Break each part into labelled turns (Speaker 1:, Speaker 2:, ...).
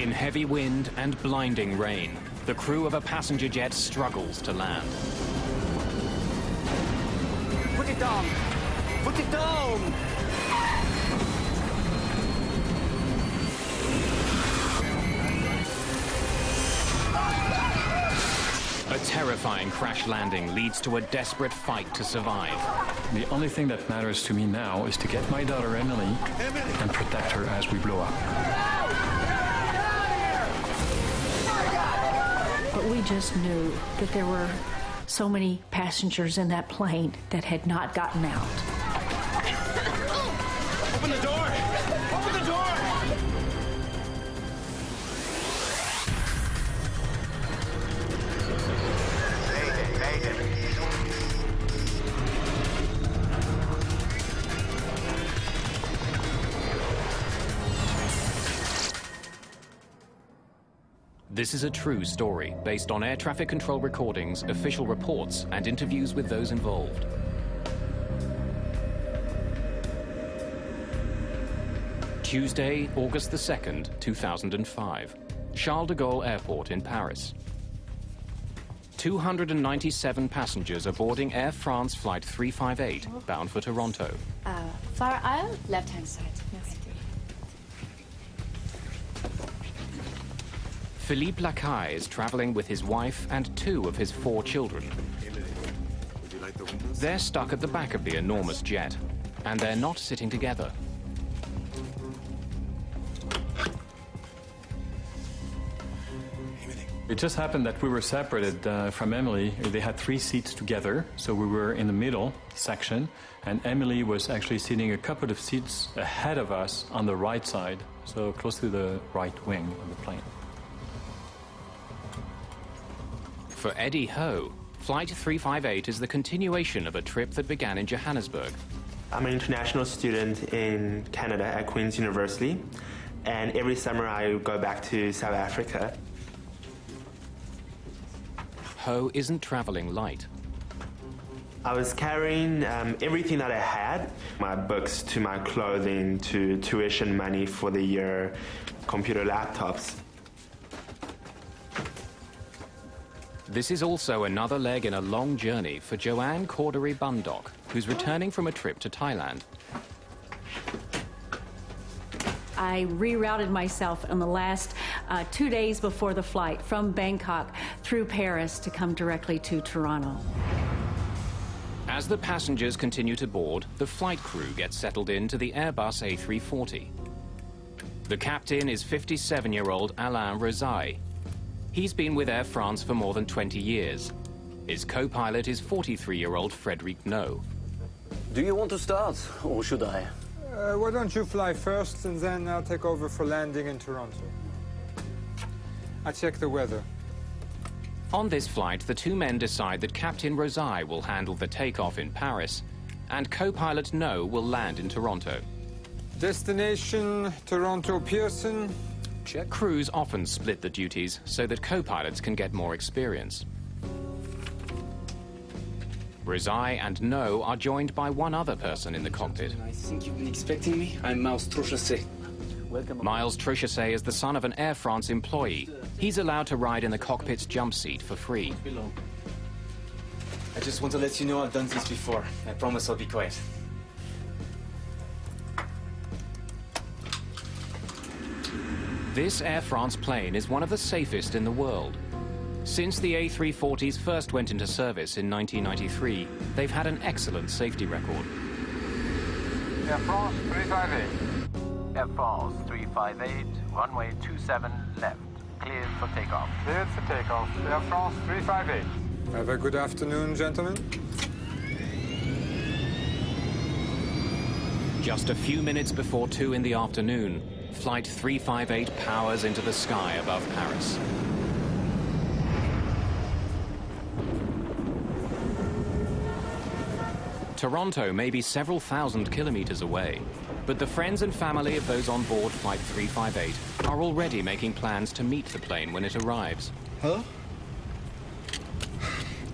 Speaker 1: In heavy wind and blinding rain, the crew of a passenger jet struggles to land.
Speaker 2: Put it down! Put it down!
Speaker 1: A terrifying crash landing leads to a desperate fight to survive.
Speaker 3: The only thing that matters to me now is to get my daughter Emily and protect her as we blow up.
Speaker 4: But we just knew that there were so many passengers in that plane that had not gotten out.
Speaker 2: Open the door! Open the door!
Speaker 1: This is a true story based on air traffic control recordings, official reports, and interviews with those involved. Tuesday, August the 2nd, 2005. Charles de Gaulle Airport in Paris. 297 passengers are boarding Air France Flight 358, bound for Toronto.
Speaker 5: Far aisle, left-hand side. Yes.
Speaker 1: Philippe Lacaille is traveling with his wife and 2 of his 4 children. They're stuck at the back of the enormous jet, and they're not sitting together.
Speaker 3: It just happened that we were separated from Emily. They had 3 seats together, so we were in the middle section, and Emily was actually sitting a couple of seats ahead of us on the right side, so close to the right wing of the plane.
Speaker 1: For Eddie Ho, Flight 358 is the continuation of a trip that began in Johannesburg.
Speaker 6: I'm an international student in Canada at Queen's University, and every summer I go back to South Africa.
Speaker 1: Ho isn't traveling light.
Speaker 6: I was carrying everything that I had, my books to my clothing to tuition money for the year, computer laptops.
Speaker 1: This is also another leg in a long journey for Joanne Cordery Bundock, who's returning from a trip to Thailand.
Speaker 4: I rerouted myself in the last 2 days before the flight from Bangkok through Paris to come directly to Toronto.
Speaker 1: As the passengers continue to board, the flight crew gets settled into the Airbus A340. The captain is 57-year-old Alain Rezai. He's been with Air France for more than 20 years. His co-pilot is 43-year-old Frédéric No.
Speaker 2: Do you want to start, or should I?
Speaker 7: Why don't you fly first, and then I'll take over for landing in Toronto. I check the weather.
Speaker 1: On this flight, the 2 men decide that Captain Rezai will handle the takeoff in Paris, and co-pilot No will land in Toronto.
Speaker 7: Destination, Toronto Pearson.
Speaker 1: Check. Crews often split the duties so that co-pilots can get more experience. Rezai and No are joined by one other person in the cockpit.
Speaker 8: I think you've been expecting me. I'm Miles Trochassé.
Speaker 2: Welcome.
Speaker 1: Miles Trochassé is the son of an Air France employee. He's allowed to ride in the cockpit's jump seat for free.
Speaker 8: I just want to let you know I've done this before. I promise I'll be quiet.
Speaker 1: This Air France plane is one of the safest in the world. Since the A340s first went into service in 1993, they've had an excellent safety record.
Speaker 9: Air France 358. Air France 358, runway 27 left. Cleared for takeoff.
Speaker 7: Cleared for takeoff. Air France 358. Have a good afternoon, gentlemen.
Speaker 1: Just a few minutes before 2 in the afternoon, Flight 358 powers into the sky above Paris. Toronto may be several thousand kilometers away, but the friends and family of those on board Flight 358 are already making plans to meet the plane when it arrives.
Speaker 10: Hello?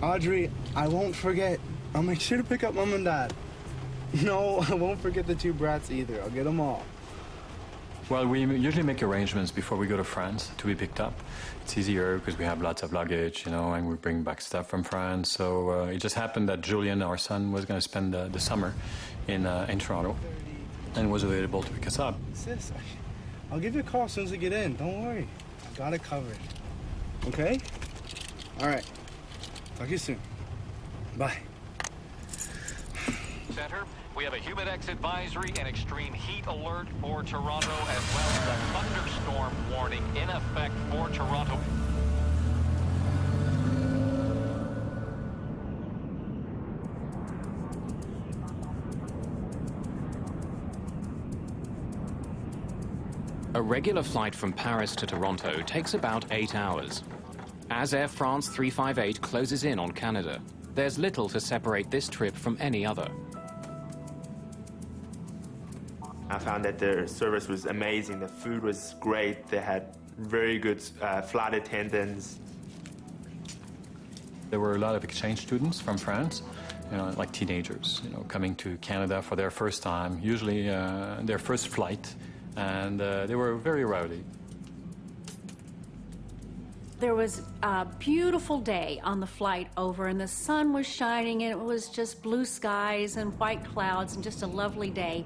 Speaker 10: Audrey, I won't forget. I'll make sure to pick up Mom and Dad. No, I won't forget the 2 brats either. I'll get them all.
Speaker 3: Well, we usually make arrangements before we go to France to be picked up. It's easier because we have lots of luggage, you know, and we bring back stuff from France. So it just happened that Julian, our son, was going to spend the summer in Toronto and was available to pick us up.
Speaker 10: Sis, I'll give you a call as soon as I get in. Don't worry. I got it covered. Okay? All right. Talk to you soon. Bye.
Speaker 11: Center, we have a humidex advisory and extreme heat alert for Toronto, as well as a thunderstorm warning in effect for Toronto.
Speaker 1: A regular flight from Paris to Toronto takes about 8 hours. As Air France 358 closes in on Canada, there's little to separate this trip from any other.
Speaker 6: I found that their service was amazing. The food was great. They had very good flight attendants.
Speaker 3: There were a lot of exchange students from France, you know, like teenagers, you know, coming to Canada for their first time, usually their first flight, and they were very rowdy.
Speaker 4: There was a beautiful day on the flight over, and the sun was shining, and it was just blue skies and white clouds and just a lovely day.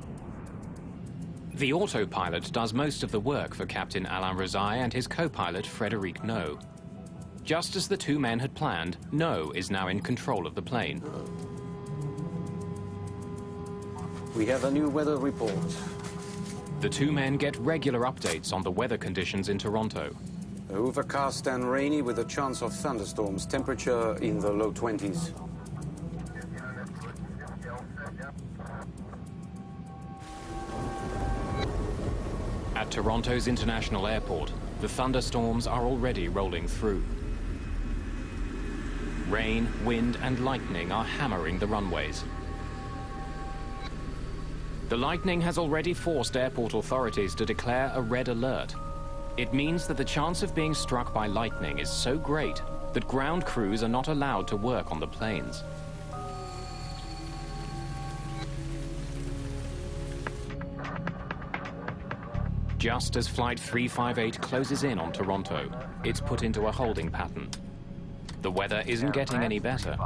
Speaker 1: The autopilot does most of the work for Captain Alain Rosaille and his co-pilot Frédéric No. Just as the two men had planned, No is now in control of the plane.
Speaker 12: We have a new weather report.
Speaker 1: The two men get regular updates on the weather conditions in Toronto.
Speaker 12: Overcast and rainy with a chance of thunderstorms. Temperature in the low 20s.
Speaker 1: At Toronto's International Airport, the thunderstorms are already rolling through. Rain, wind, and lightning are hammering the runways. The lightning has already forced airport authorities to declare a red alert. It means that the chance of being struck by lightning is so great that ground crews are not allowed to work on the planes. Just as Flight 358 closes in on Toronto, it's put into a holding pattern. The weather isn't getting any better.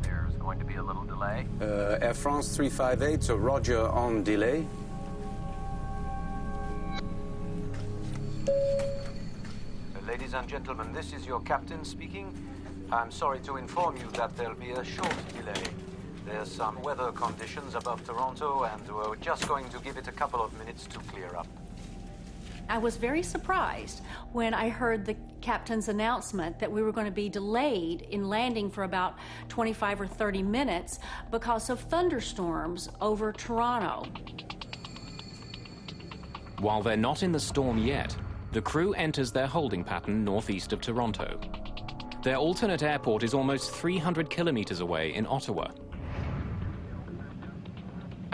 Speaker 9: There's going to be a little delay.
Speaker 12: Air France 358, so Roger on delay.
Speaker 13: Ladies and gentlemen, this is your captain speaking. I'm sorry to inform you that there'll be a short delay. There's some weather conditions above Toronto, and we're just going to give it a couple of minutes to clear up.
Speaker 4: I was very surprised when I heard the captain's announcement that we were going to be delayed in landing for about 25 or 30 minutes because of thunderstorms over Toronto.
Speaker 1: While they're not in the storm yet, the crew enters their holding pattern northeast of Toronto. Their alternate airport is almost 300 kilometers away in Ottawa.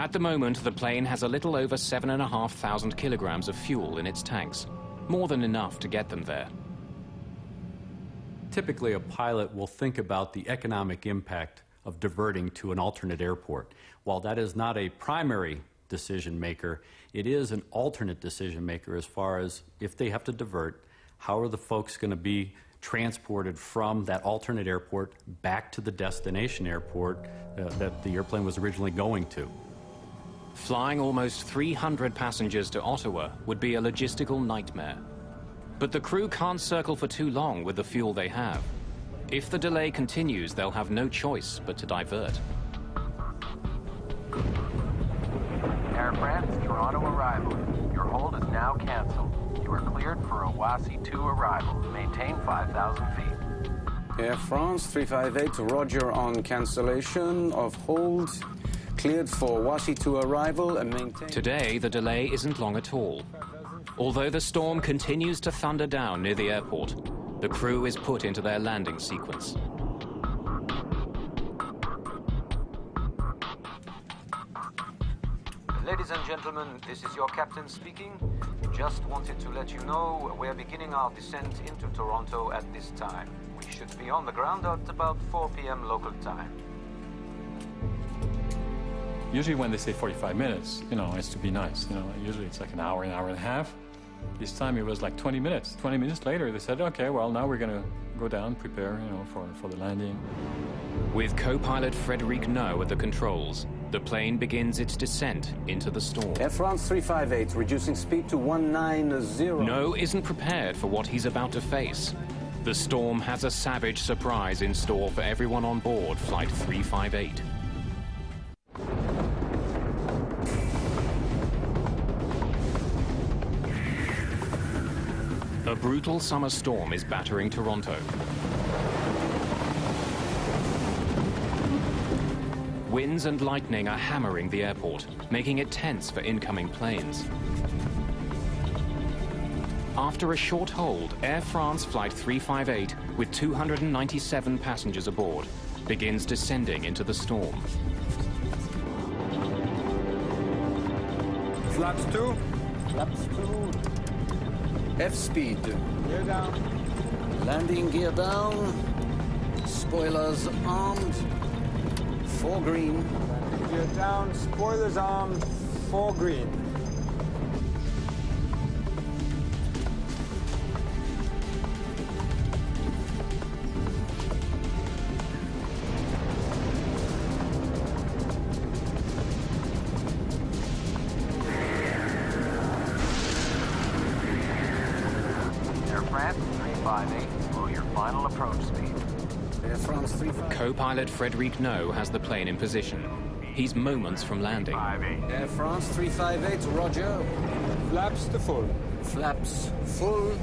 Speaker 1: At the moment, the plane has a little over 7,500 kilograms of fuel in its tanks, more than enough to get them there.
Speaker 14: Typically, a pilot will think about the economic impact of diverting to an alternate airport. While that is not a primary decision maker, it is an alternate decision maker as far as if they have to divert, how are the folks going to be transported from that alternate airport back to the destination airport that the airplane was originally going to.
Speaker 1: Flying almost 300 passengers to Ottawa would be a logistical nightmare. But the crew can't circle for too long with the fuel they have. If the delay continues, they'll have no choice but to divert.
Speaker 9: Air France, Toronto arrival. Your hold is now canceled. You are cleared for a Wassy 2 arrival. Maintain 5,000 feet.
Speaker 12: Air France 358, Roger on cancellation of hold. Cleared for Wassy 2 arrival and maintain...
Speaker 1: Today, the delay isn't long at all. Although the storm continues to thunder down near the airport, the crew is put into their landing sequence.
Speaker 13: Ladies and gentlemen, this is your captain speaking. Just wanted to let you know we're beginning our descent into Toronto at this time. We should be on the ground at about 4 p.m. local time.
Speaker 3: Usually when they say 45 minutes, you know, it's to be nice. You know, usually it's like an hour and a half. This time it was like 20 minutes. 20 minutes later, they said, okay, well, now we're going to go down, prepare, for the landing.
Speaker 1: With co-pilot Frédéric No at the controls, the plane begins its descent into the storm.
Speaker 12: Air France 358, reducing speed to 190.
Speaker 1: No isn't prepared for what he's about to face. The storm has a savage surprise in store for everyone on board Flight 358. A brutal summer storm is battering Toronto. Winds and lightning are hammering the airport, making it tense for incoming planes. After a short hold, Air France Flight 358, with 297 passengers aboard, begins descending into the storm.
Speaker 7: Flaps 2.
Speaker 12: Flaps 2. F-speed.
Speaker 7: Gear down.
Speaker 12: Landing gear down. Spoilers armed. 4 green.
Speaker 7: Landing gear down. Spoilers armed. 4 green.
Speaker 1: Co-pilot Frédéric No has the plane in position. He's moments from landing.
Speaker 12: Air France 358, roger.
Speaker 7: Flaps to full.
Speaker 12: Flaps full.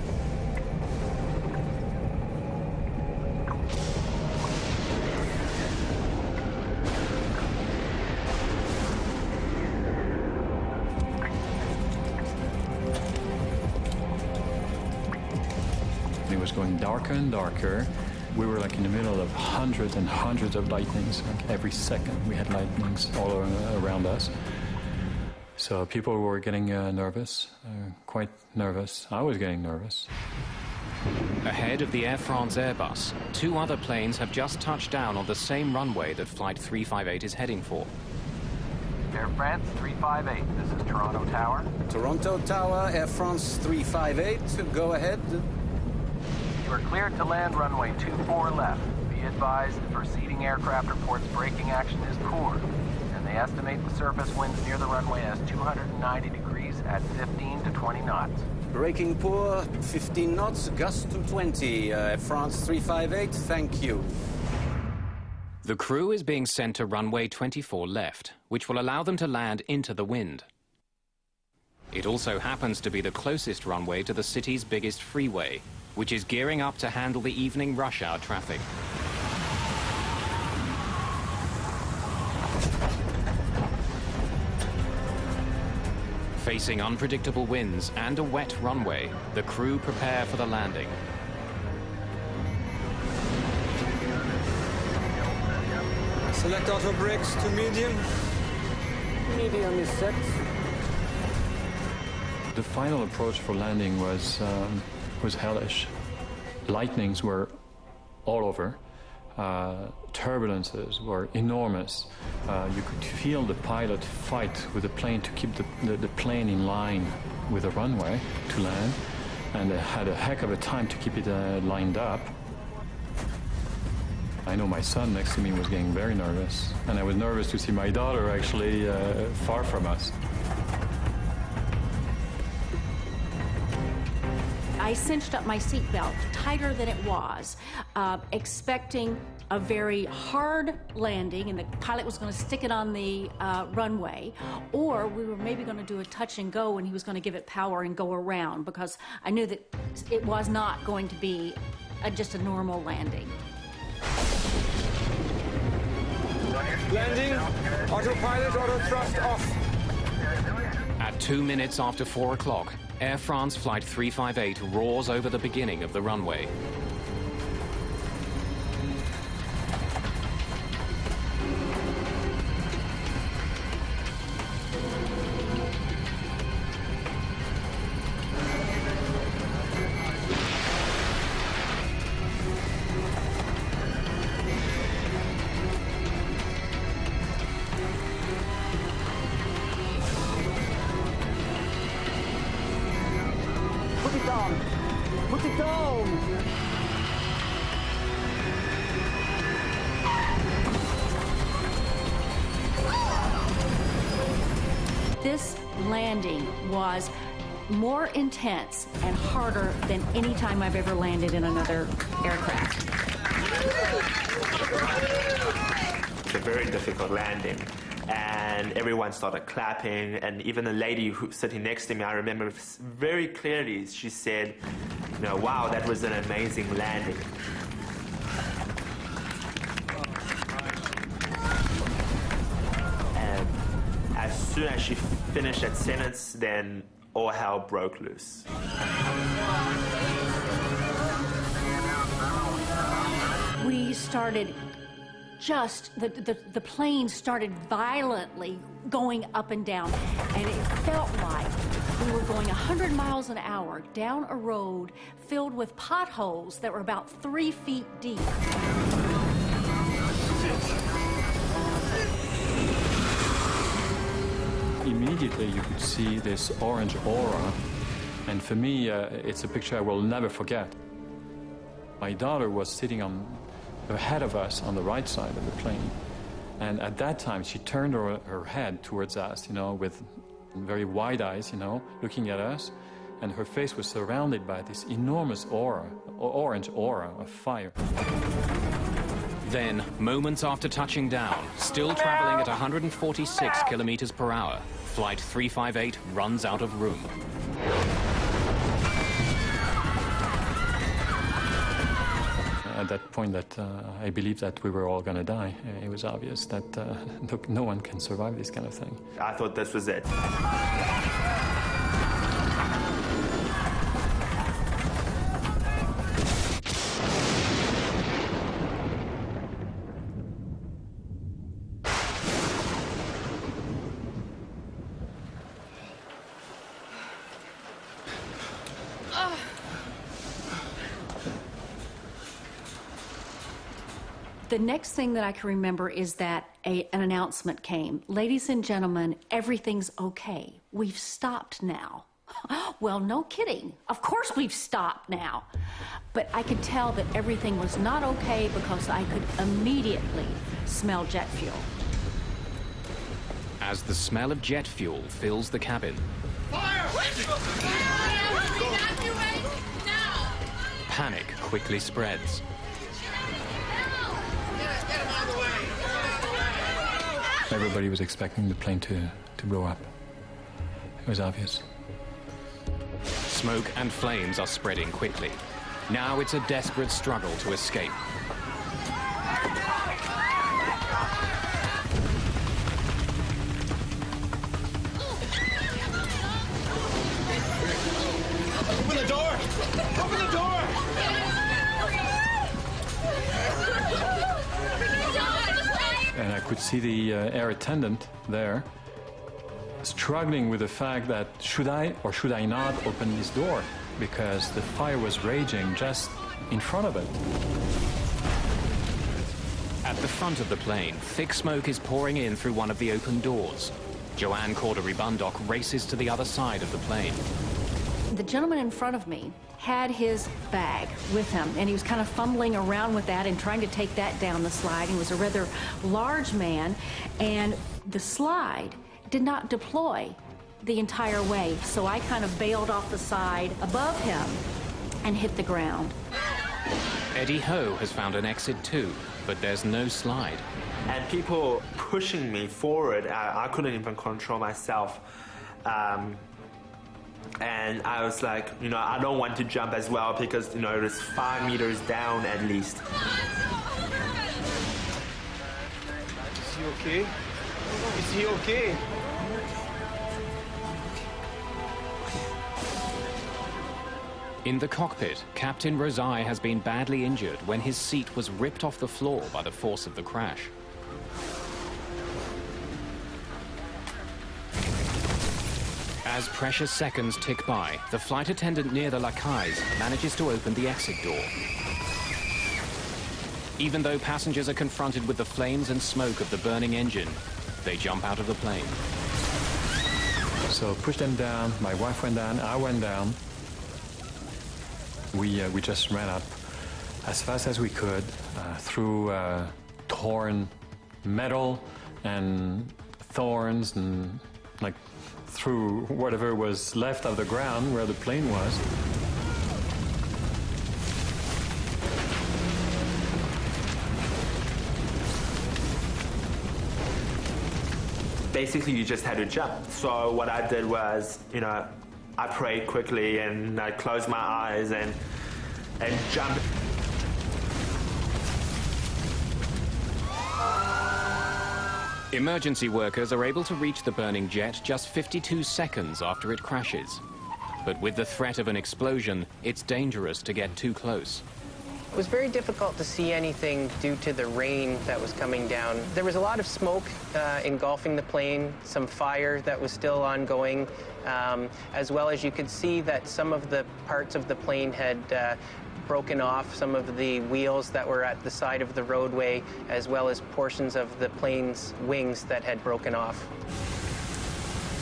Speaker 3: It was going darker and darker. We were like in the middle of hundreds and hundreds of lightnings. Like every second we had lightnings all around us. So people were getting nervous, quite nervous. I was getting nervous.
Speaker 1: Ahead of the Air France Airbus, 2 other planes have just touched down on the same runway that Flight 358 is heading for.
Speaker 9: Air France 358, this is Toronto Tower.
Speaker 12: Toronto Tower, Air France 358, go ahead.
Speaker 9: You are cleared to land runway 24 left. Be advised, the preceding aircraft reports braking action is poor, and they estimate the surface winds near the runway as 290 degrees at 15 to 20 knots.
Speaker 12: Braking poor, 15 knots, gust to 20. France 358, thank you.
Speaker 1: The crew is being sent to runway 24 left, which will allow them to land into the wind. It also happens to be the closest runway to the city's biggest freeway, which is gearing up to handle the evening rush hour traffic. Facing unpredictable winds and a wet runway, the crew prepare for the landing.
Speaker 7: Select auto brakes to medium.
Speaker 12: Medium is set.
Speaker 3: The final approach for landing was hellish. Lightnings were all over. Turbulences were enormous. You could feel the pilot fight with the plane to keep the plane in line with the runway to land, and they had a heck of a time to keep it lined up. I know my son next to me was getting very nervous, and I was nervous to see my daughter actually far from us.
Speaker 4: I cinched up my seatbelt tighter than it was, expecting a very hard landing, and the pilot was going to stick it on the runway, or we were maybe going to do a touch and go, and he was going to give it power and go around, because I knew that it was not going to be just a normal landing.
Speaker 7: Landing, autopilot, auto thrust off.
Speaker 1: At 2 minutes after 4 o'clock, Air France Flight 358 roars over the beginning of the runway.
Speaker 2: down! Put it down!
Speaker 4: This landing was more intense and harder than any time I've ever landed in another aircraft.
Speaker 6: It's a very difficult landing, and everyone started clapping, and even the lady who sitting next to me, I remember very clearly, she said, you know, wow, that was an amazing landing. And as soon as she finished that sentence, then all hell broke loose.
Speaker 4: We started the plane started violently going up and down, and it felt like we were going 100 miles an hour down a road filled with potholes that were about 3 feet deep.
Speaker 3: Immediately you could see this orange aura, and for me it's a picture I will never forget. My daughter was sitting ahead of us on the right side of the plane, and at that time she turned her head towards us, you know, with very wide eyes, you know, looking at us, and her face was surrounded by this enormous aura, orange aura of fire.
Speaker 1: Then, moments after touching down, still traveling at 146 kilometers per hour, Flight 358 runs out of room.
Speaker 3: At that point that I believed that we were all going to die. It was obvious that no one can survive this kind of thing.
Speaker 6: I thought this was it.
Speaker 4: The next thing that I can remember is that an announcement came. Ladies and gentlemen, everything's okay. We've stopped now. Well, no kidding. Of course we've stopped now. But I could tell that everything was not okay because I could immediately smell jet fuel.
Speaker 1: As the smell of jet fuel fills the cabin, panic quickly spreads.
Speaker 3: Everybody was expecting the plane to blow up. It was obvious.
Speaker 1: Smoke and flames are spreading quickly. Now it's a desperate struggle to escape.
Speaker 2: Open the door! Open the door!
Speaker 3: And I could see the air attendant there struggling with the fact that should I or should I not open this door, because the fire was raging just in front of it.
Speaker 1: At the front of the plane, thick smoke is pouring in through one of the open doors. Joanne Cordery-Bundock races to the other side of the plane.
Speaker 4: The gentleman in front of me had his bag with him, and he was kind of fumbling around with that and trying to take that down the slide. He was a rather large man, and the slide did not deploy the entire way, so I kind of bailed off the side above him and hit the ground.
Speaker 1: Eddie Ho has found an exit too, but there's no slide.
Speaker 6: And people pushing me forward, I couldn't even control myself. And I was like, you know, I don't want to jump as well because, you know, it was 5 meters down at least.
Speaker 2: Is he okay? Is he okay?
Speaker 1: In the cockpit, Captain Rosai has been badly injured when his seat was ripped off the floor by the force of the crash. As precious seconds tick by, the flight attendant near the Lacais manages to open the exit door. Even though passengers are confronted with the flames and smoke of the burning engine, they jump out of the plane.
Speaker 3: So pushed them down, my wife went down, I went down, We just ran up as fast as we could through torn metal and thorns and like through whatever was left of the ground where the plane was.
Speaker 6: Basically, you just had to jump. So what I did was, I prayed quickly and I closed my eyes and jumped.
Speaker 1: Emergency workers are able to reach the burning jet just 52 seconds after it crashes. But with the threat of an explosion, it's dangerous to get too close.
Speaker 15: It was very difficult to see anything due to the rain that was coming down. There was a lot of smoke engulfing the plane, some fire that was still ongoing, as well as you could see that some of the parts of the plane had broken off, some of the wheels that were at the side of the roadway, as well as portions of the plane's wings that had broken off.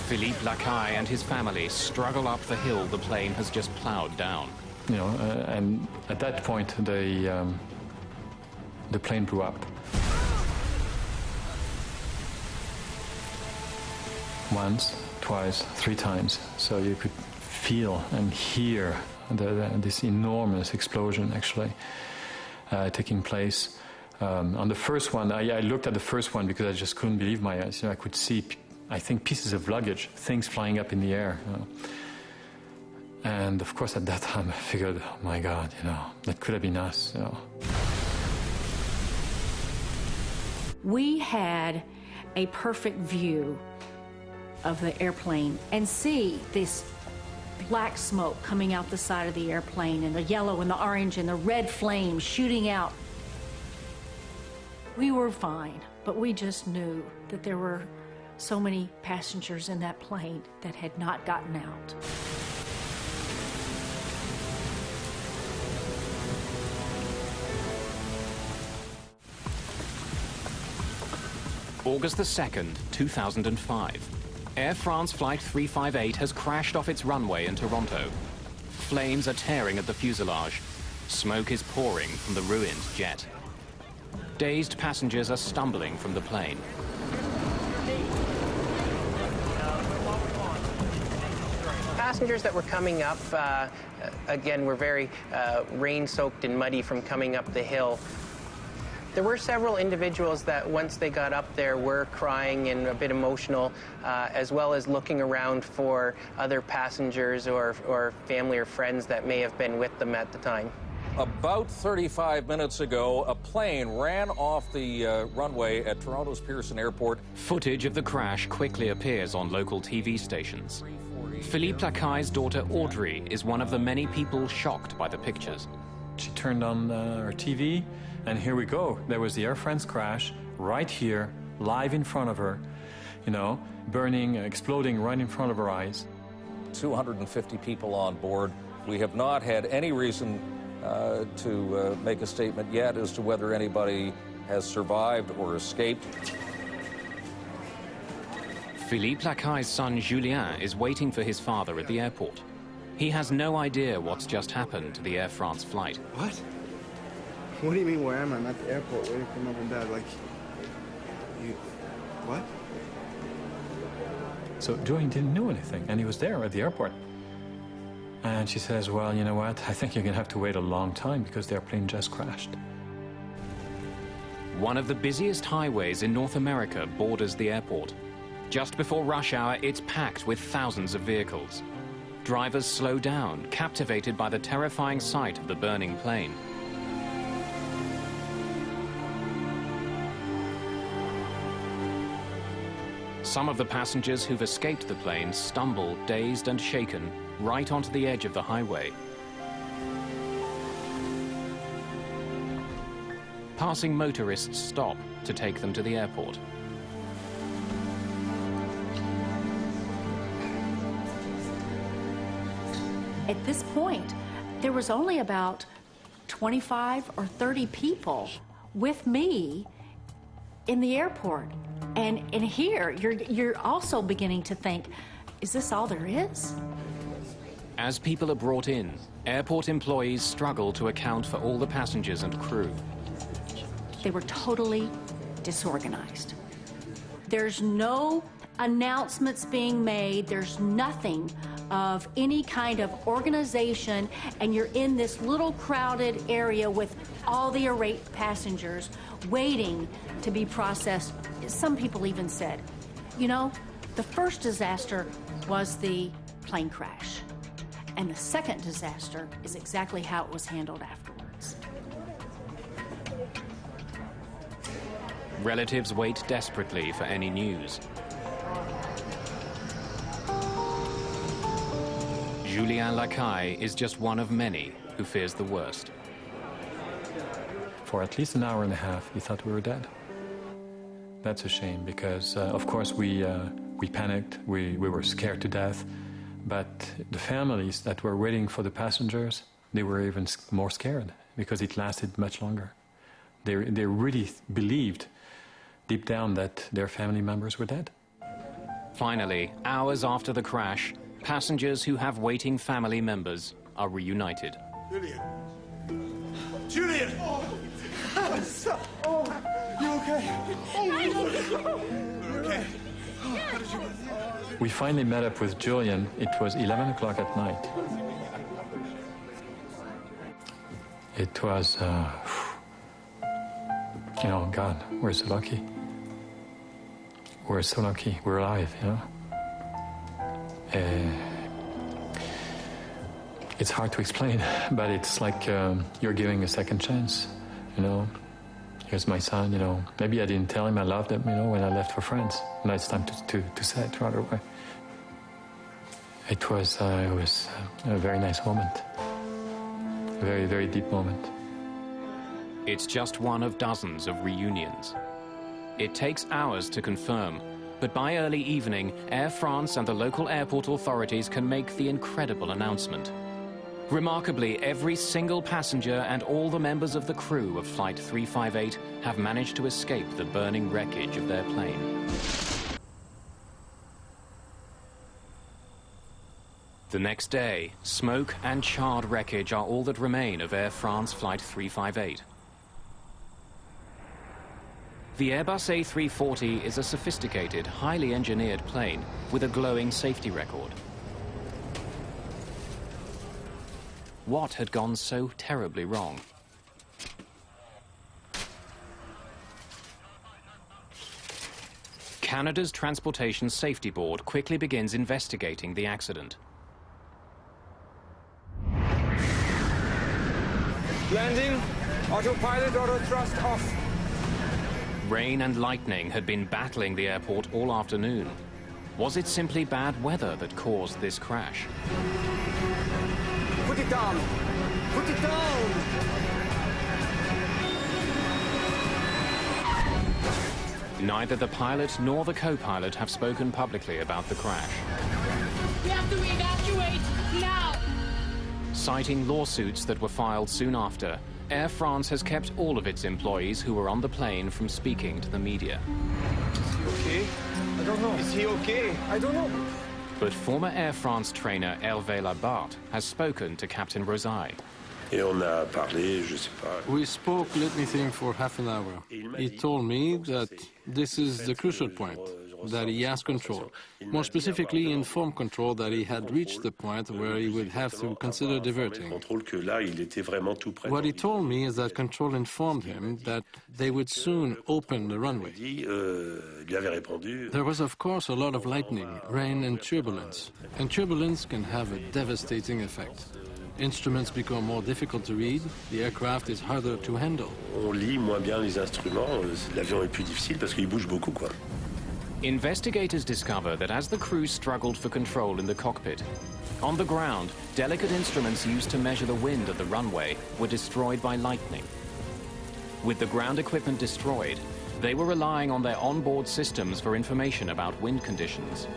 Speaker 1: Philippe Lacaille and his family struggle up the hill the plane has just plowed down.
Speaker 3: And at that point, the plane blew up. Once, twice, 3 times. So you could feel and hear this enormous explosion actually taking place. On the first one, I looked at the first one because I just couldn't believe my eyes. I could see, I think, pieces of luggage, things flying up in the air. And of course, at that time, I figured, oh my God, that could have been us.
Speaker 4: We had a perfect view of the airplane and see this black smoke coming out the side of the airplane and the yellow and the orange and the red flames shooting out. We were fine, but we just knew that there were so many passengers in that plane that had not gotten out.
Speaker 1: August the 2nd, 2005. Air France Flight 358 has crashed off its runway in Toronto. Flames are tearing at the fuselage. Smoke is pouring from the ruined jet. Dazed passengers are stumbling from the plane.
Speaker 15: Passengers that were coming up, again, were very rain-soaked and muddy from coming up the hill. There were several individuals that once they got up there were crying and a bit emotional, as well as looking around for other passengers or family or friends that may have been with them at the time.
Speaker 11: About 35 minutes ago, a plane ran off the runway at Toronto's Pearson Airport.
Speaker 1: Footage of the crash quickly appears on local TV stations. Philippe Lacaille's daughter Audrey is one of the many people shocked by the pictures.
Speaker 3: She turned on her TV, and here we go. There was the Air France crash right here, live in front of her, burning, exploding right in front of her eyes.
Speaker 11: 250 people on board. We have not had any reason to make a statement yet as to whether anybody has survived or escaped.
Speaker 1: Philippe Lacaille's son Julien is waiting for his father at the airport. He has no idea what's just happened to the Air France flight.
Speaker 10: What? What do you mean, where am I? I'm at the airport waiting for Mom and Dad. What?
Speaker 3: So Joey didn't know anything, and he was there at the airport. And she says, well, you know what? I think you're going to have to wait a long time because the airplane just crashed.
Speaker 1: One of the busiest highways in North America borders the airport. Just before rush hour, it's packed with thousands of vehicles. Drivers slow down, captivated by the terrifying sight of the burning plane. Some of the passengers who've escaped the plane stumble, dazed and shaken, right onto the edge of the highway. Passing motorists stop to take them to the airport.
Speaker 4: At this point, there was only about 25 or 30 people with me in the airport. And here, you're also beginning to think, is this all there is?
Speaker 1: As people are brought in, Airport employees struggle to account for all the passengers and crew.
Speaker 4: They were totally disorganized. There's no announcements being made. There's nothing of any kind of organization, and you're in this little crowded area with all the irate passengers waiting to be processed. Some people even said, you know, the first disaster was the plane crash, and the second disaster is exactly how it was handled afterwards.
Speaker 1: Relatives wait desperately for any news. Julien Lacaille is just one of many who fears the worst.
Speaker 3: For at least an hour and a half, he thought we were dead. That's a shame because, of course, we panicked, we were scared to death, but the families that were waiting for the passengers, they were even more scared because it lasted much longer. They really believed deep down that their family members were dead.
Speaker 1: Finally, hours after the crash, passengers who have waiting family members are reunited.
Speaker 10: Julian! Julian! Oh, you okay? You okay? How did you...
Speaker 3: We finally met up with Julian. It was 11 o'clock at night. It was, you know, God, we're so lucky. We're so lucky. We're alive, you know. It's hard to explain, but it's like you're giving a second chance, you know. Here's my son, you know. Maybe I didn't tell him I loved him, you know, when I left for France. Now it's time to say it right away. It was a very nice moment. A very, very deep moment.
Speaker 1: It's just one of dozens of reunions. It takes hours to confirm, but by early evening, Air France and the local airport authorities can make the incredible announcement. Remarkably, every single passenger and all the members of the crew of Flight 358 have managed to escape the burning wreckage of their plane. The next day, smoke and charred wreckage are all that remain of Air France Flight 358. The Airbus A340 is a sophisticated, highly engineered plane with a glowing safety record. What had gone so terribly wrong? Canada's Transportation Safety Board quickly begins investigating the accident.
Speaker 7: Landing, autopilot, auto thrust off.
Speaker 1: Rain and lightning had been battling the airport all afternoon. Was it simply bad weather that caused this crash?
Speaker 10: Put it down! Put it down!
Speaker 1: Neither the pilot nor the co-pilot have spoken publicly about the crash.
Speaker 16: We have to evacuate now!
Speaker 1: Citing lawsuits that were filed soon after, Air France has kept all of its employees who were on the plane from speaking to the media.
Speaker 2: Is he okay? I don't know. Is he okay? I don't know.
Speaker 1: But former Air France trainer Hervé Labarthe has spoken to Captain Rosaille.
Speaker 17: We spoke, let me think, for half an hour. He told me that this is the crucial point, that he has control. More specifically, informed control that he had reached the point where he would have to consider diverting. What he told me is that control informed him that they would soon open the runway. There was, of course, a lot of lightning, rain and turbulence can have a devastating effect. Instruments become more difficult to read, the aircraft is harder to handle.
Speaker 1: Investigators discover that as the crew struggled for control in the cockpit, on the ground, delicate instruments used to measure the wind at the runway were destroyed by lightning. With the ground equipment destroyed, they were relying on their onboard systems for information about wind conditions.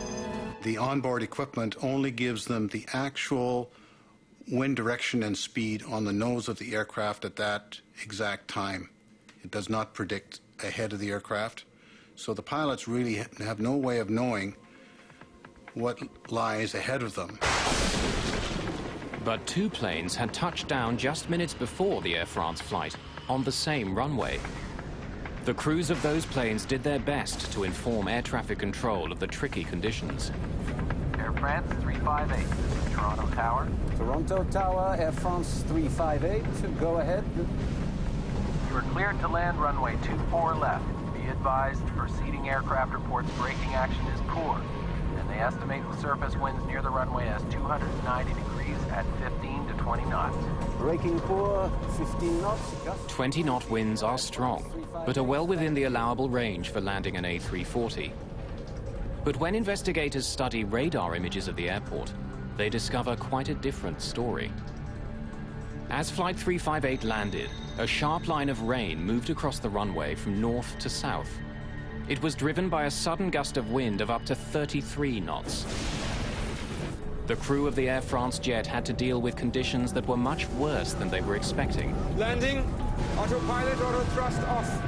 Speaker 18: The onboard equipment only gives them the actual wind direction and speed on the nose of the aircraft at that exact time. It does not predict ahead of the aircraft. So the pilots really have no way of knowing what lies ahead of them.
Speaker 1: But two planes had touched down just minutes before the Air France flight on the same runway. The crews of those planes did their best to inform air traffic control of the tricky conditions.
Speaker 9: Air France 358, this is Toronto Tower.
Speaker 12: Toronto Tower, Air France 358, go ahead.
Speaker 9: You are cleared to land runway 24 left. Be advised, preceding aircraft reports braking action is poor, and they estimate the surface winds near the runway as 290 degrees at 15 to 20 knots.
Speaker 12: Braking poor, 15 knots.
Speaker 1: 20-knot winds are strong, but are well within the allowable range for landing an A340. But when investigators study radar images of the airport, they discover quite a different story. As Flight 358 landed, a sharp line of rain moved across the runway from north to south. It was driven by a sudden gust of wind of up to 33 knots. The crew of the Air France jet had to deal with conditions that were much worse than they were expecting.
Speaker 7: Landing, autopilot, auto thrust off.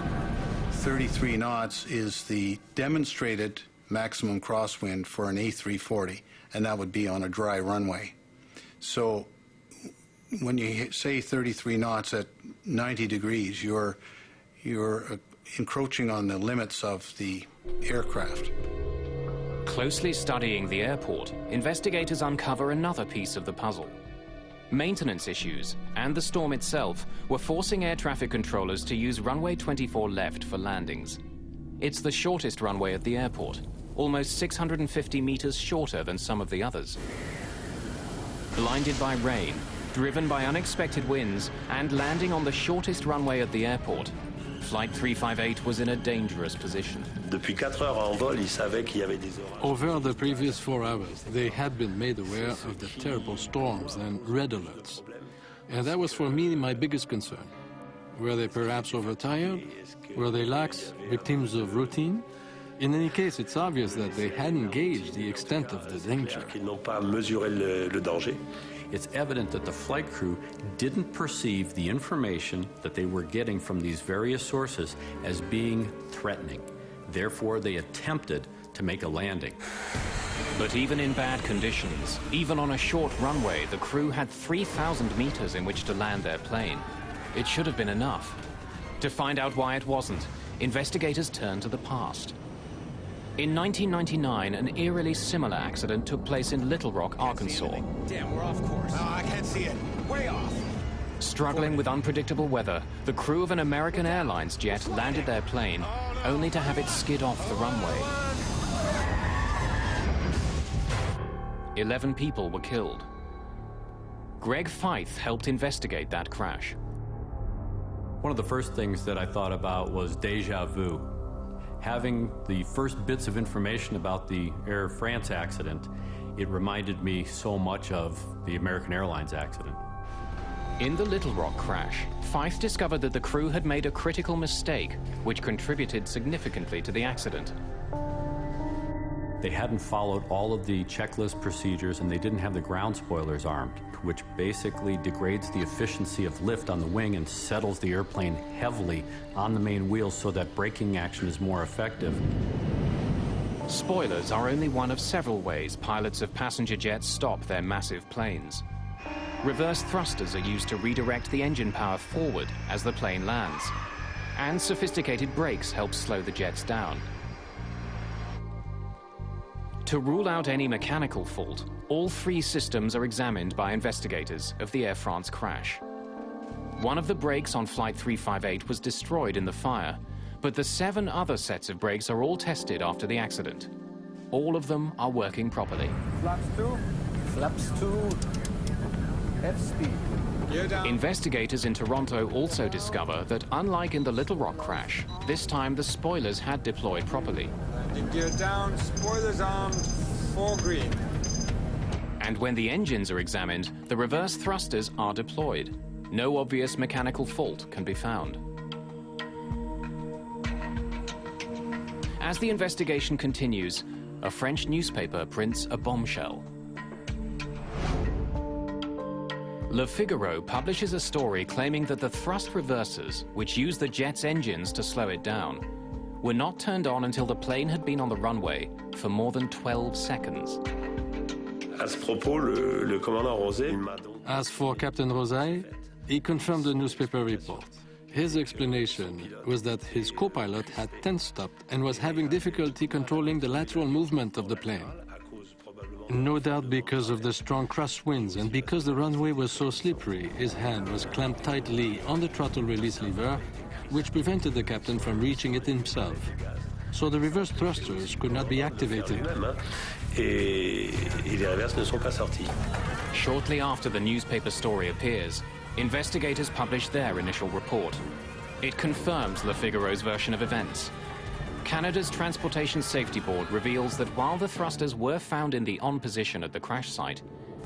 Speaker 18: 33 knots is the demonstrated maximum crosswind for an A340, and that would be on a dry runway. So when you say 33 knots at 90 degrees, you're encroaching on the limits of the aircraft.
Speaker 1: Closely studying the airport, investigators uncover another piece of the puzzle. Maintenance issues and the storm itself were forcing air traffic controllers to use runway 24 left for landings. It's the shortest runway at the airport, almost 650 meters shorter than some of the others. Blinded by rain, driven by unexpected winds, and landing on the shortest runway at the airport, Flight 358 was in a dangerous position.
Speaker 17: Over the previous 4 hours, they had been made aware of the terrible storms and red alerts. And that was for me my biggest concern. Were they perhaps overtired? Were they lax, victims of routine? In any case, it's obvious that they hadn't gauged the extent of the danger.
Speaker 14: It's evident that the flight crew didn't perceive the information that they were getting from these various sources as being threatening. Therefore, they attempted to make a landing.
Speaker 1: But even in bad conditions, even on a short runway, the crew had 3,000 meters in which to land their plane. It should have been enough. To find out why it wasn't, investigators turned to the past. In 1999, an eerily similar accident took place in Little Rock, Arkansas.
Speaker 2: Damn, we're off course. Oh, I can't see it. Way off.
Speaker 1: Struggling with unpredictable weather, the crew of an American Airlines jet landed their plane, only to have it skid off the runway. 11 people were killed. Greg Feith helped investigate that crash.
Speaker 14: One of the first things that I thought about was déjà vu. Having the first bits of information about the Air France accident, it reminded me so much of the American Airlines accident.
Speaker 1: In the Little Rock crash, Feith discovered that the crew had made a critical mistake, which contributed significantly to the accident.
Speaker 14: They hadn't followed all of the checklist procedures, and they didn't have the ground spoilers armed, which basically degrades the efficiency of lift on the wing and settles the airplane heavily on the main wheels so that braking action is more effective.
Speaker 1: Spoilers are only one of several ways pilots of passenger jets stop their massive planes. Reverse thrusters are used to redirect the engine power forward as the plane lands, and sophisticated brakes help slow the jets down. To rule out any mechanical fault, all 3 systems are examined by investigators of the Air France crash. One of the brakes on Flight 358 was destroyed in the fire, but the 7 other sets of brakes are all tested after the accident. All of them are working properly.
Speaker 12: Flaps 2, flaps 2, F-speed.
Speaker 1: Investigators in Toronto also discover that, unlike in the Little Rock crash, this time the spoilers had deployed properly.
Speaker 7: Landing gear down, spoilers armed, 4 green.
Speaker 1: And when the engines are examined, the reverse thrusters are deployed. No obvious mechanical fault can be found. As the investigation continues, a French newspaper prints a bombshell. Le Figaro publishes a story claiming that the thrust reversers, which use the jet's engines to slow it down, were not turned on until the plane had been on the runway for more than 12 seconds.
Speaker 17: As for Captain Rosay, he confirmed the newspaper report. His explanation was that his co-pilot had tense-stopped and was having difficulty controlling the lateral movement of the plane. No doubt because of the strong crosswinds and because the runway was so slippery, his hand was clamped tightly on the throttle release lever, which prevented the captain from reaching it himself. So the reverse thrusters could not be activated.
Speaker 1: Shortly after the newspaper story appears, investigators publish their initial report. It confirms Le Figaro's version of events. Canada's Transportation Safety Board reveals that while the thrusters were found in the on position at the crash site,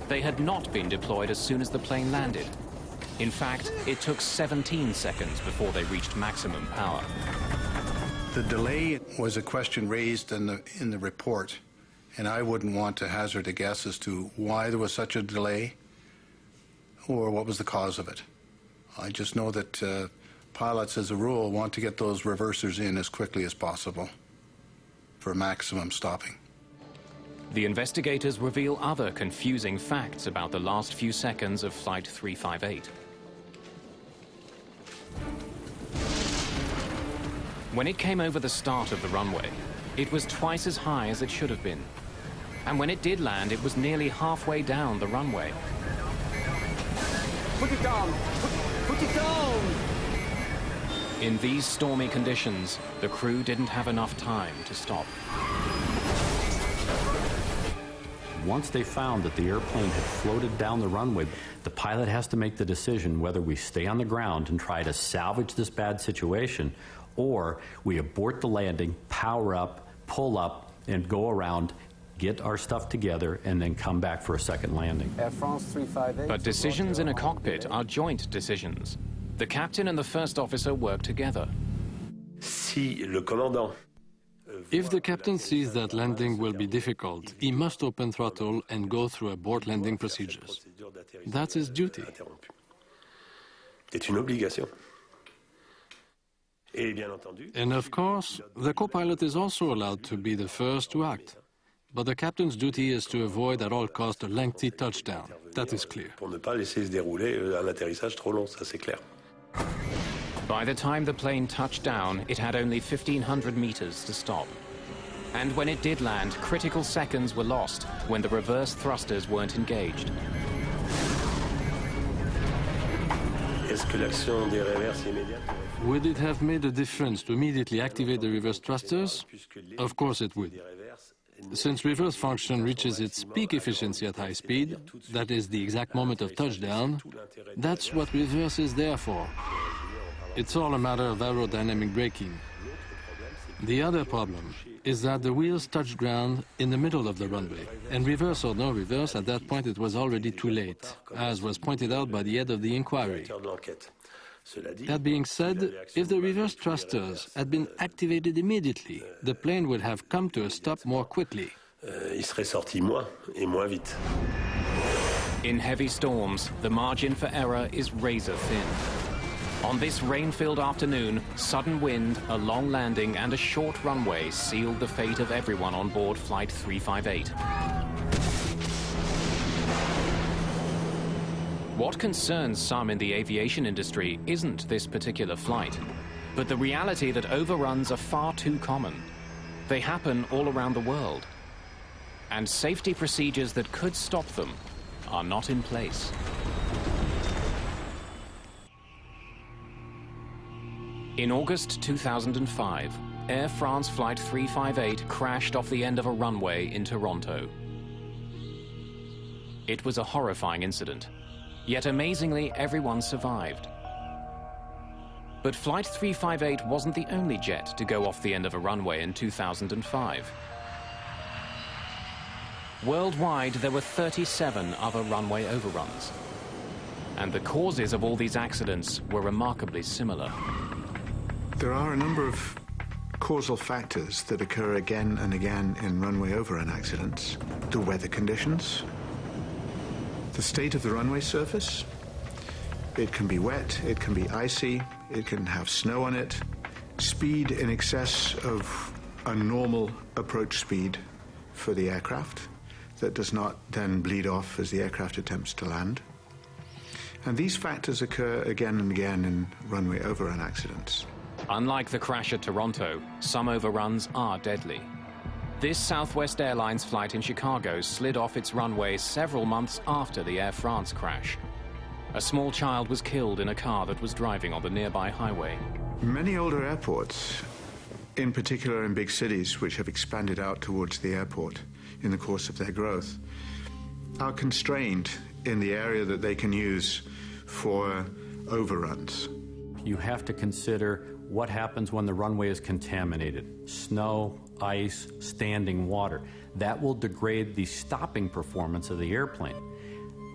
Speaker 1: they had not been deployed as soon as the plane landed. In fact, it took 17 seconds before they reached maximum power.
Speaker 18: The delay was a question raised in the report, and I wouldn't want to hazard a guess as to why there was such a delay or what was the cause of it. I just know that pilots, as a rule, want to get those reversers in as quickly as possible for maximum stopping.
Speaker 1: The investigators reveal other confusing facts about the last few seconds of Flight 358. When it came over the start of the runway, it was twice as high as it should have been. And when it did land, it was nearly halfway down the runway.
Speaker 2: Put it down! Put it down!
Speaker 1: In these stormy conditions, the crew didn't have enough time to stop.
Speaker 14: Once they found that the airplane had floated down the runway, the pilot has to make the decision whether we stay on the ground and try to salvage this bad situation, or we abort the landing, power up, pull up, and go around, get our stuff together, and then come back for a second landing.
Speaker 12: Air France 358.
Speaker 1: But decisions in a cockpit are joint decisions. The captain and the first officer work together.
Speaker 17: If the captain sees that landing will be difficult, he must open throttle and go through abort landing procedures. That's his duty. And of course, the co-pilot is also allowed to be the first to act. But the captain's duty is to avoid at all costs a lengthy touchdown. That is clear.
Speaker 1: By the time the plane touched down, it had only 1,500 meters to stop. And when it did land, critical seconds were lost when the reverse thrusters weren't engaged.
Speaker 17: Would it have made a difference to immediately activate the reverse thrusters? Of course it would. Since reverse function reaches its peak efficiency at high speed, that is the exact moment of touchdown, that's what reverse is there for. It's all a matter of aerodynamic braking. The other problem is that the wheels touched ground in the middle of the runway, and reverse or no reverse, at that point it was already too late, as was pointed out by the head of the inquiry. That being said, if the reverse thrusters had been activated immediately, the plane would have come to a stop more quickly.
Speaker 1: In heavy storms, the margin for error is razor thin. On this rain-filled afternoon, sudden wind, a long landing, and a short runway sealed the fate of everyone on board Flight 358. What concerns some in the aviation industry isn't this particular flight, but the reality that overruns are far too common. They happen all around the world. And safety procedures that could stop them are not in place. In August 2005, Air France Flight 358 crashed off the end of a runway in Toronto. It was a horrifying incident. Yet amazingly, everyone survived. But Flight 358 wasn't the only jet to go off the end of a runway in 2005. Worldwide, there were 37 other runway overruns. And the causes of all these accidents were remarkably similar.
Speaker 19: There are a number of causal factors that occur again and again in runway overrun accidents. The weather conditions, the state of the runway surface. It can be wet, it can be icy, it can have snow on it. Speed in excess of a normal approach speed for the aircraft that does not then bleed off as the aircraft attempts to land. And these factors occur again and again in runway overrun accidents.
Speaker 1: Unlike the crash at Toronto, some overruns are deadly. This Southwest Airlines flight in Chicago slid off its runway several months after the Air France crash. A small child was killed in a car that was driving on the nearby highway.
Speaker 19: Many older airports, in particular in big cities which have expanded out towards the airport in the course of their growth, are constrained in the area that they can use for overruns.
Speaker 14: You have to consider what happens when the runway is contaminated. Snow, ice, standing water. That will degrade the stopping performance of the airplane.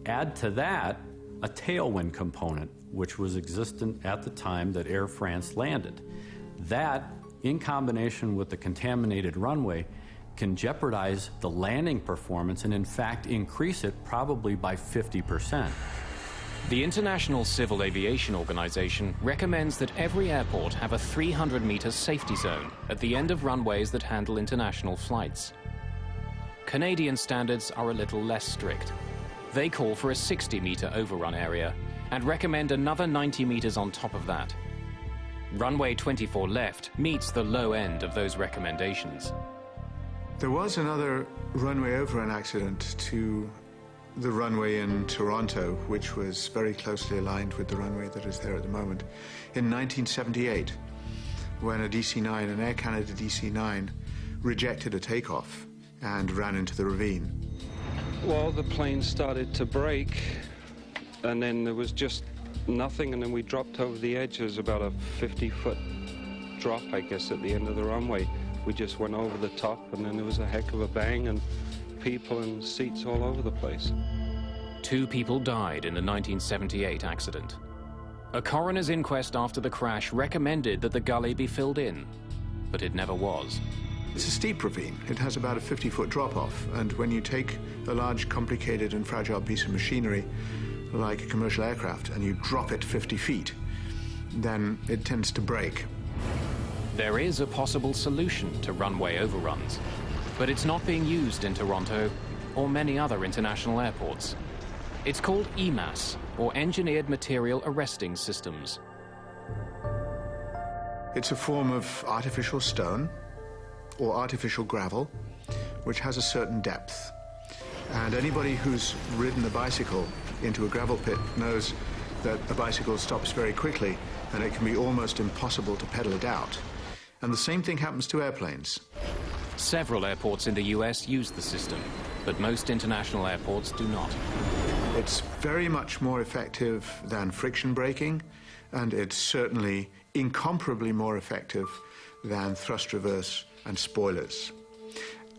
Speaker 14: Add to that a tailwind component, which was existent at the time that Air France landed. That, in combination with the contaminated runway, can jeopardize the landing performance and in fact increase it probably by 50%.
Speaker 1: The International Civil Aviation Organization recommends that every airport have a 300-meter safety zone at the end of runways that handle international flights. Canadian standards are a little less strict. They call for a 60-meter overrun area and recommend another 90 meters on top of that. Runway 24 left meets the low end of those recommendations.
Speaker 19: There was another runway overrun accident to the runway in Toronto, which was very closely aligned with the runway that is there at the moment, in 1978, when a DC-9, an Air Canada DC-9, rejected a takeoff and ran into the ravine.
Speaker 20: Well, the plane started to brake, and then there was just nothing, and then we dropped over the edge. There was about a 50-foot drop, I guess, at the end of the runway. We just went over the top, and then there was a heck of a bang, and people and seats all over the place.
Speaker 1: 2 people died in the 1978 accident. A coroner's inquest after the crash recommended that the gully be filled in, but it never was.
Speaker 19: It's a steep ravine. It has about a 50-foot drop-off, and when you take a large, complicated and fragile piece of machinery like a commercial aircraft and you drop it 50 feet, then it tends to break.
Speaker 1: There is a possible solution to runway overruns, but it's not being used in Toronto or many other international airports. It's called EMAS, or Engineered Material Arresting Systems.
Speaker 19: It's a form of artificial stone or artificial gravel, which has a certain depth. And anybody who's ridden a bicycle into a gravel pit knows that a bicycle stops very quickly and it can be almost impossible to pedal it out. And the same thing happens to airplanes.
Speaker 1: Several airports in the US use the system, but most international airports do not.
Speaker 19: It's very much more effective than friction braking, and it's certainly incomparably more effective than thrust reverse and spoilers.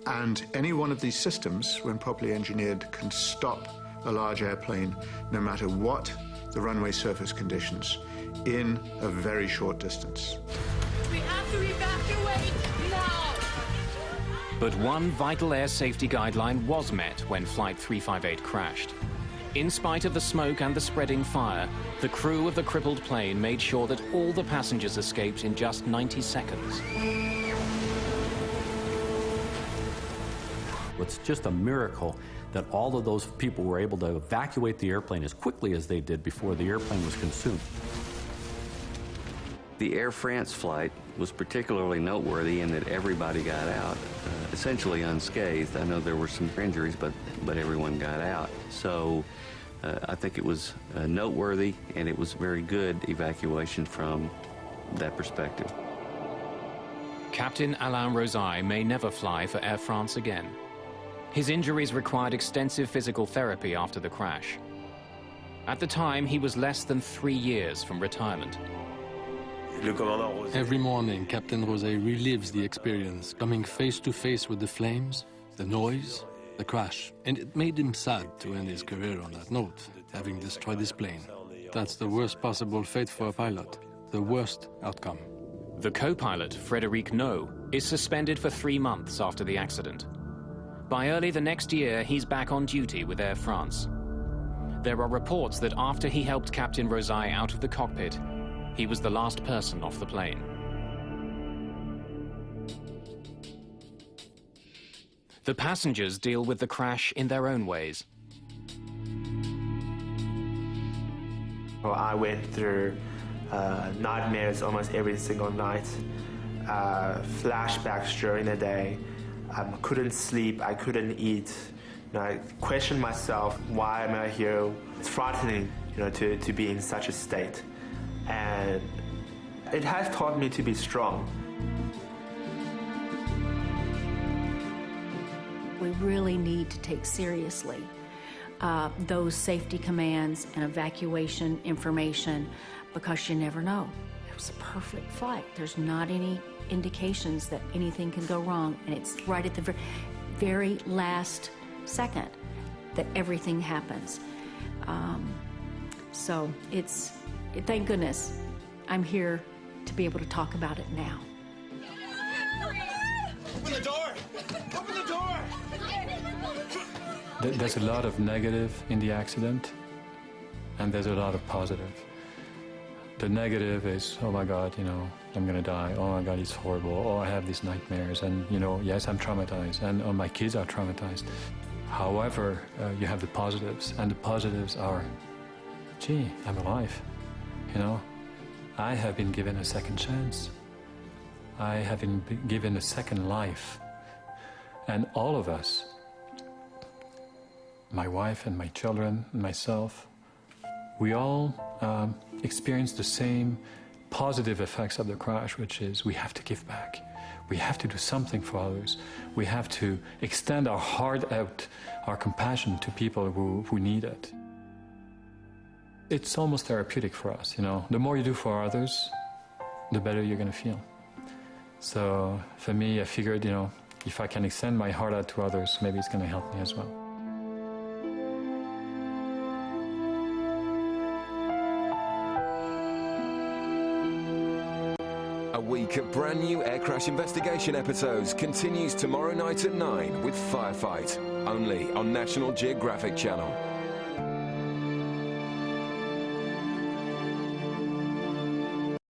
Speaker 19: And any one of these systems, when properly engineered, can stop a large airplane, no matter what the runway surface conditions, in a very short distance.
Speaker 16: We have to evacuate now!
Speaker 1: But one vital air safety guideline was met when Flight 358 crashed. In spite of the smoke and the spreading fire, the crew of the crippled plane made sure that all the passengers escaped in just 90 seconds.
Speaker 14: It's just a miracle that all of those people were able to evacuate the airplane as quickly as they did before the airplane was consumed.
Speaker 21: The Air France flight was particularly noteworthy in that everybody got out, essentially unscathed. I know there were some injuries, but everyone got out. So I think it was noteworthy, and it was very good evacuation from that perspective.
Speaker 1: Captain Alain Rosaille may never fly for Air France again. His injuries required extensive physical therapy after the crash. At the time, he was less than 3 years from retirement.
Speaker 17: Every morning, Captain Rosaille relives the experience, coming face to face with the flames, the noise, the crash. And it made him sad to end his career on that note, having destroyed his plane. That's the worst possible fate for a pilot, the worst outcome.
Speaker 1: The co-pilot, Frédéric No, is suspended for 3 months after the accident. By early the next year, he's back on duty with Air France. There are reports that after he helped Captain Rosaille out of the cockpit, he was the last person off the plane. The passengers deal with the crash in their own ways.
Speaker 6: Well, I went through nightmares almost every single night, flashbacks during the day. I couldn't sleep, I couldn't eat. I questioned myself, why am I here? It's frightening, to be in such a state. And it has taught me to be strong.
Speaker 4: We really need to take seriously those safety commands and evacuation information, because you never know. It was a perfect flight. There's not any indications that anything can go wrong, and it's right at the very last second that everything happens. So thank goodness I'm here to be able to talk about it now.
Speaker 5: Open the door! Open the door!
Speaker 3: There's a lot of negative in the accident, and there's a lot of positive. The negative is, oh my God, I'm gonna die. Oh my God, it's horrible. Oh, I have these nightmares, and yes, I'm traumatized, and my kids are traumatized. However, you have the positives, and the positives are, gee, I'm alive. I have been given a second chance. I have been given a second life. And all of us, my wife and my children and myself, we all experience the same positive effects of the crash, which is we have to give back. We have to do something for others. We have to extend our heart out, our compassion to people who need it. It's almost therapeutic for us, The more you do for others, the better you're going to feel. So for me, I figured, if I can extend my heart out to others, maybe it's going to help me as well.
Speaker 22: A week of brand new air crash investigation episodes continues tomorrow night at 9 with Firefight, only on National Geographic Channel.